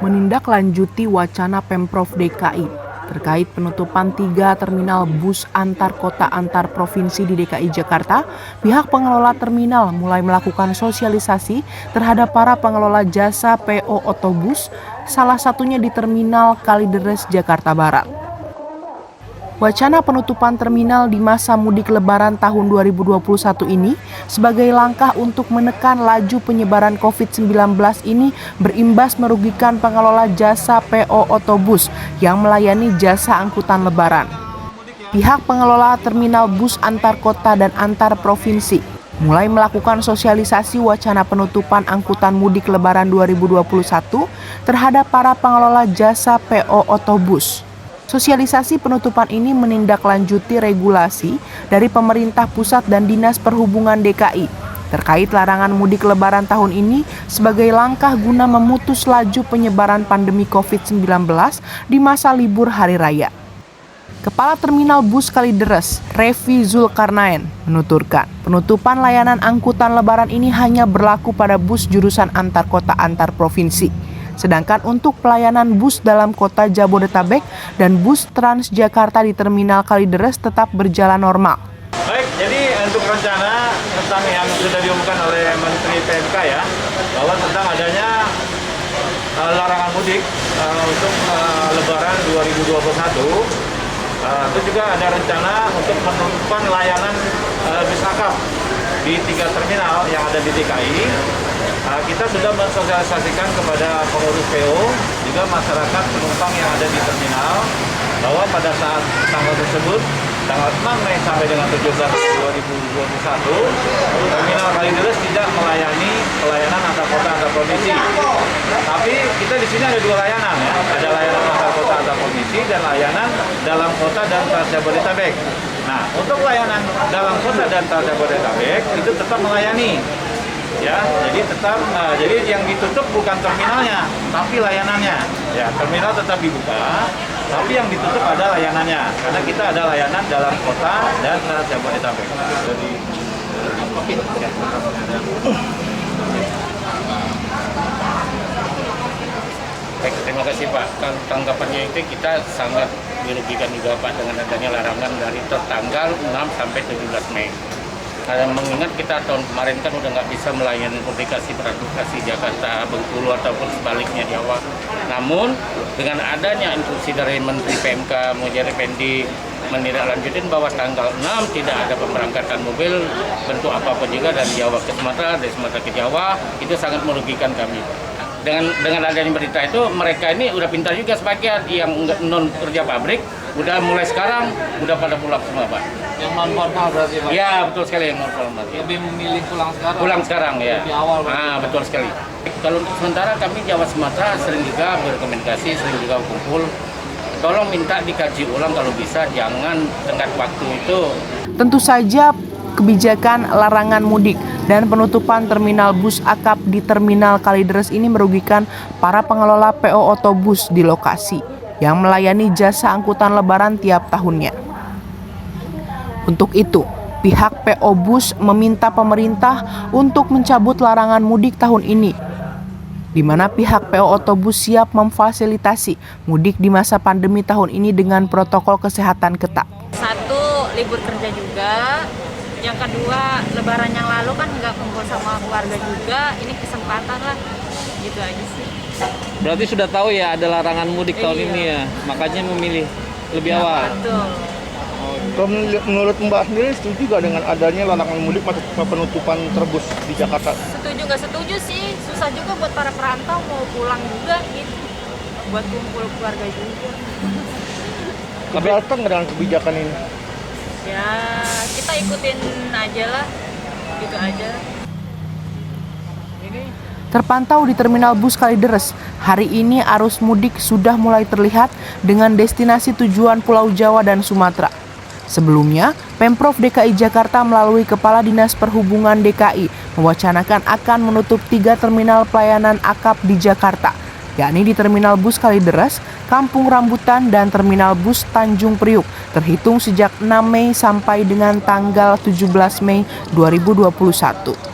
menindaklanjuti wacana Pemprov DKI terkait penutupan 3 terminal bus antar kota antar provinsi di DKI Jakarta. Pihak pengelola terminal mulai melakukan sosialisasi terhadap para pengelola jasa PO otobus, salah satunya di Terminal Kalideres, Jakarta Barat. Wacana penutupan terminal di masa mudik Lebaran tahun 2021 ini sebagai langkah untuk menekan laju penyebaran COVID-19 ini berimbas merugikan pengelola jasa PO otobus yang melayani jasa angkutan Lebaran. Pihak pengelola terminal bus antar kota dan antar provinsi mulai melakukan sosialisasi wacana penutupan angkutan mudik Lebaran 2021 terhadap para pengelola jasa PO otobus. Sosialisasi penutupan ini menindaklanjuti regulasi dari pemerintah pusat dan Dinas Perhubungan DKI terkait larangan mudik Lebaran tahun ini sebagai langkah guna memutus laju penyebaran pandemi COVID-19 di masa libur Hari Raya. Kepala Terminal Bus Kalideres, Revi Zulkarnaen, menuturkan penutupan layanan angkutan Lebaran ini hanya berlaku pada bus jurusan antar kota antar provinsi. Sedangkan untuk pelayanan bus dalam kota Jabodetabek dan bus Transjakarta di Terminal Kalideres tetap berjalan normal. Baik, jadi untuk rencana tentang yang sudah diumumkan oleh Menteri PMK ya, bahwa tentang adanya larangan mudik untuk Lebaran 2021, itu juga ada rencana untuk penutupan layanan bis akap di 3 terminal yang ada di DKI. Kita sudah mensosialisasikan kepada pengurus PO, juga masyarakat penumpang yang ada di terminal, bahwa pada saat tanggal tersebut, tanggal 6 Mei sampai dengan 17 Mei 2021, Terminal Kalideres tidak melayani pelayanan antar kota antar provinsi. Tapi kita di sini ada 2 layanan ya, ada layanan antar kota antar provinsi dan layanan dalam kota dan Jabodetabek. Nah, untuk layanan dalam kota dan Jabodetabek itu tetap melayani. Ya, jadi tetap, jadi yang ditutup bukan terminalnya, tapi layanannya. Ya, terminal tetap dibuka, tapi yang ditutup ada layanannya, karena kita ada layanan dalam kota dan Jabodetabek. Jadi, baik, terima kasih Pak. Tanggapannya itu kita sangat dirugikan juga Pak dengan adanya larangan dari tanggal 6 sampai 17 Mei. Mengingat kita tahun kemarin kan udah nggak bisa melayani publikasi transportasi Jakarta, Bengkulu ataupun sebaliknya di awal. Namun dengan adanya instruksi dari Menteri PMK Muhajir Effendi menindaklanjutin bahwa tanggal 6 tidak ada pemberangkatan mobil bentuk apapun juga dari Jawa ke Sumatera, dari Sumatera ke Jawa, itu sangat merugikan kami. Dengan adanya berita itu, mereka ini udah pintar juga sebagian yang non kerja pabrik, udah mulai sekarang udah pada pulang semua Pak. Yang non formal berarti Pak? Ya betul sekali yang non formal. Lebih memilih pulang sekarang? Pulang sekarang ya. Lebih awal berarti? Betul sekali. Kalau untuk sementara kami Jawa Sumatera sering juga berkomunikasi, sering juga kumpul. Tolong minta dikaji ulang kalau bisa, jangan tenggat waktu itu. Tentu saja kebijakan larangan mudik dan penutupan terminal bus akap di Terminal Kalideres ini merugikan para pengelola PO otobus di lokasi yang melayani jasa angkutan Lebaran tiap tahunnya. Untuk itu, pihak PO Bus meminta pemerintah untuk mencabut larangan mudik tahun ini, di mana pihak PO otobus siap memfasilitasi mudik di masa pandemi tahun ini dengan protokol kesehatan ketat. 1, libur kerja juga. Yang kedua, Lebaran yang lalu kan nggak kumpul sama keluarga juga, ini kesempatan lah, gitu aja sih. Berarti sudah tahu ya ada larangan mudik tahun ini ya, makanya memilih lebih awal. Betul. Kalau menurut Mbak sendiri setuju nggak dengan adanya larangan mudik masa penutupan terbus di Jakarta? Setuju nggak setuju sih, susah juga buat para perantau mau pulang juga gitu, buat kumpul keluarga juga. Keberatan nggak dengan kebijakan ini? Ya, kita ikutin aja lah, gitu aja. Terpantau di Terminal Bus Kalideres, hari ini arus mudik sudah mulai terlihat dengan destinasi tujuan Pulau Jawa dan Sumatera. Sebelumnya, Pemprov DKI Jakarta melalui Kepala Dinas Perhubungan DKI mewacanakan akan menutup 3 terminal pelayanan akap di Jakarta, yakni di Terminal Bus Kalideres, Kampung Rambutan, dan Terminal Bus Tanjung Priuk, terhitung sejak 6 Mei sampai dengan tanggal 17 Mei 2021.